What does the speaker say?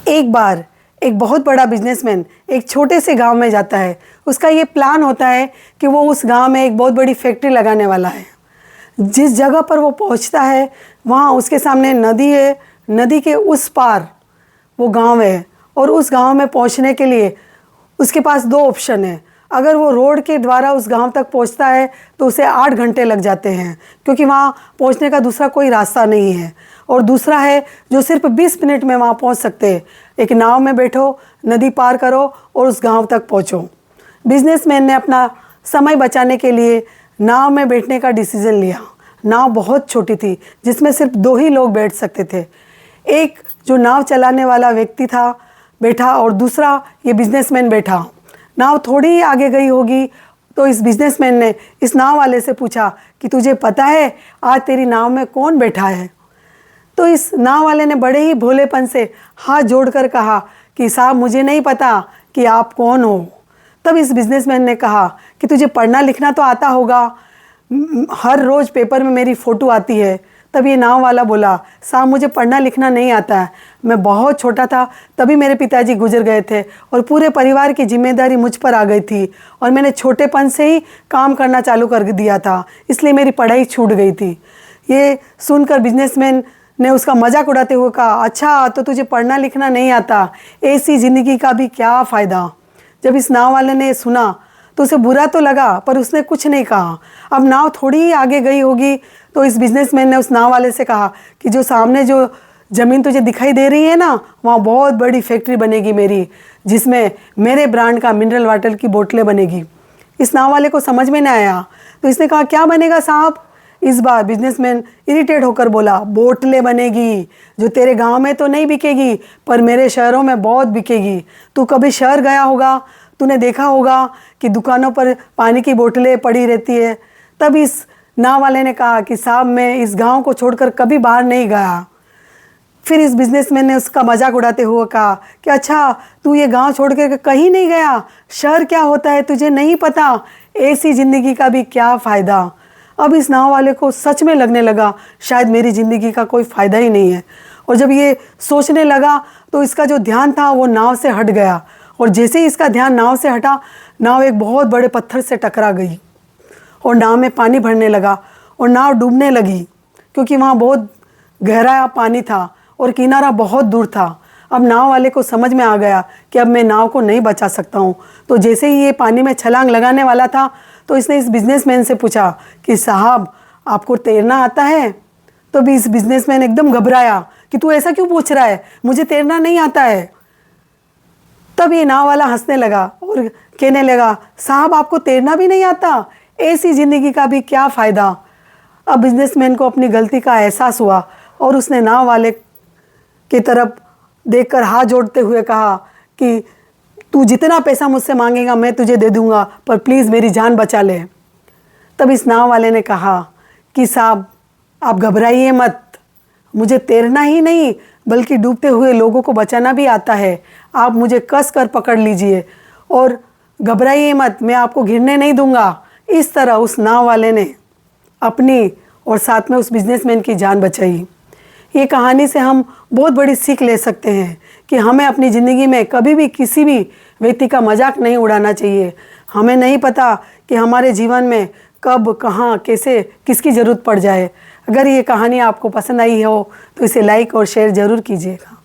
एक बार एक बहुत बड़ा बिजनेसमैन एक छोटे से गांव में जाता है। उसका ये प्लान होता है कि वो उस गांव में एक बहुत बड़ी फैक्ट्री लगाने वाला है। जिस जगह पर वो पहुंचता है वहाँ उसके सामने नदी है, नदी के उस पार वो गांव है और उस गांव में पहुंचने के लिए उसके पास दो ऑप्शन है। अगर वो रोड के द्वारा उस गांव तक पहुंचता है तो उसे 8 घंटे लग जाते हैं, क्योंकि वहाँ पहुंचने का दूसरा कोई रास्ता नहीं है। और दूसरा है जो सिर्फ 20 मिनट में वहाँ पहुँच सकते हैं। एक नाव में बैठो, नदी पार करो और उस गांव तक पहुँचो। बिजनेसमैन ने अपना समय बचाने के लिए नाव में बैठने का डिसीज़न लिया। नाव बहुत छोटी थी जिसमें सिर्फ 2 ही लोग बैठ सकते थे। एक जो नाव चलाने वाला व्यक्ति था बैठा और दूसरा ये बिजनेसमैन बैठा। नाव थोड़ी ही आगे गई होगी तो इस बिजनेसमैन ने इस नाव वाले से पूछा कि तुझे पता है आज तेरी नाव में कौन बैठा है? तो इस नाव वाले ने बड़े ही भोलेपन से हाथ जोड़कर कहा कि साहब मुझे नहीं पता कि आप कौन हो। तब इस बिजनेसमैन ने कहा कि तुझे पढ़ना लिखना तो आता होगा, हर रोज़ पेपर में मेरी फ़ोटो आती है। तब ये नाव वाला बोला, साहब मुझे पढ़ना लिखना नहीं आता है, मैं बहुत छोटा था तभी मेरे पिताजी गुजर गए थे और पूरे परिवार की जिम्मेदारी मुझ पर आ गई थी और मैंने छोटेपन से ही काम करना चालू कर दिया था, इसलिए मेरी पढ़ाई छूट गई थी। ये सुनकर बिजनेसमैन ने उसका मजाक उड़ाते हुए कहा, अच्छा तो तुझे पढ़ना लिखना नहीं आता, ऐसी ज़िंदगी का भी क्या फ़ायदा। जब इस नाव वाले ने सुना तो उसे बुरा तो लगा पर उसने कुछ नहीं कहा। अब नाव थोड़ी ही आगे गई होगी तो इस बिजनेसमैन ने उस नाव वाले से कहा कि जो सामने जो ज़मीन तुझे दिखाई दे रही है ना, वहाँ बहुत बड़ी फैक्ट्री बनेगी मेरी, जिसमें मेरे ब्रांड का मिनरल वाटर की बोतलें बनेगी। इस नाव वाले को समझ में नहीं आया तो इसने कहा, क्या बनेगा साहब? इस बार बिजनेसमैन इरिटेट होकर बोला, बोतलें बनेगी जो तेरे गांव में तो नहीं बिकेगी पर मेरे शहरों में बहुत बिकेगी। तू कभी शहर गया होगा, तूने देखा होगा कि दुकानों पर पानी की बोतलें पड़ी रहती है। तब इस नाव वाले ने कहा कि साहब मैं इस गांव को छोड़कर कभी बाहर नहीं गया। फिर इस बिजनेसमैन ने उसका मजाक उड़ाते हुए कहा कि अच्छा तू ये गांव छोड़कर कहीं नहीं गया, शहर क्या होता है तुझे नहीं पता, ऐसी ज़िंदगी का भी क्या फ़ायदा। अब इस नाव वाले को सच में लगने लगा शायद मेरी ज़िंदगी का कोई फ़ायदा ही नहीं है। और जब ये सोचने लगा तो इसका जो ध्यान था वो नाव से हट गया और जैसे ही इसका ध्यान नाव से हटा, नाव एक बहुत बड़े पत्थर से टकरा गई और नाव में पानी भरने लगा और नाव डूबने लगी, क्योंकि वहाँ बहुत गहरा पानी था और किनारा बहुत दूर था। अब नाव वाले को समझ में आ गया कि अब मैं नाव को नहीं बचा सकता हूँ। तो जैसे ही ये पानी में छलांग लगाने वाला था तो इसने इस बिजनेसमैन से पूछा कि साहब आपको तैरना आता है? तो भी इस बिजनेसमैन एकदम घबराया कि तू ऐसा क्यों पूछ रहा है, मुझे तैरना नहीं आता है। तब ये नाव वाला हंसने लगा और कहने लगा, साहब आपको तैरना भी नहीं आता, ऐसी ज़िंदगी का भी क्या फ़ायदा। अब बिजनेसमैन को अपनी गलती का एहसास हुआ और उसने नाव वाले की तरफ देखकर हाथ जोड़ते हुए कहा कि तू जितना पैसा मुझसे मांगेगा मैं तुझे दे दूंगा, पर प्लीज़ मेरी जान बचा ले। तब इस नाव वाले ने कहा कि साहब आप घबराइए मत, मुझे तैरना ही नहीं बल्कि डूबते हुए लोगों को बचाना भी आता है। आप मुझे कस कर पकड़ लीजिए और घबराइए मत, मैं आपको गिरने नहीं दूंगा। इस तरह उस नाव वाले ने अपनी और साथ में उस बिजनेसमैन की जान बचाई। ये कहानी से हम बहुत बड़ी सीख ले सकते हैं कि हमें अपनी ज़िंदगी में कभी भी किसी भी व्यक्ति का मजाक नहीं उड़ाना चाहिए। हमें नहीं पता कि हमारे जीवन में कब कहाँ कैसे किसकी ज़रूरत पड़ जाए। अगर ये कहानी आपको पसंद आई हो तो इसे लाइक और शेयर ज़रूर कीजिएगा।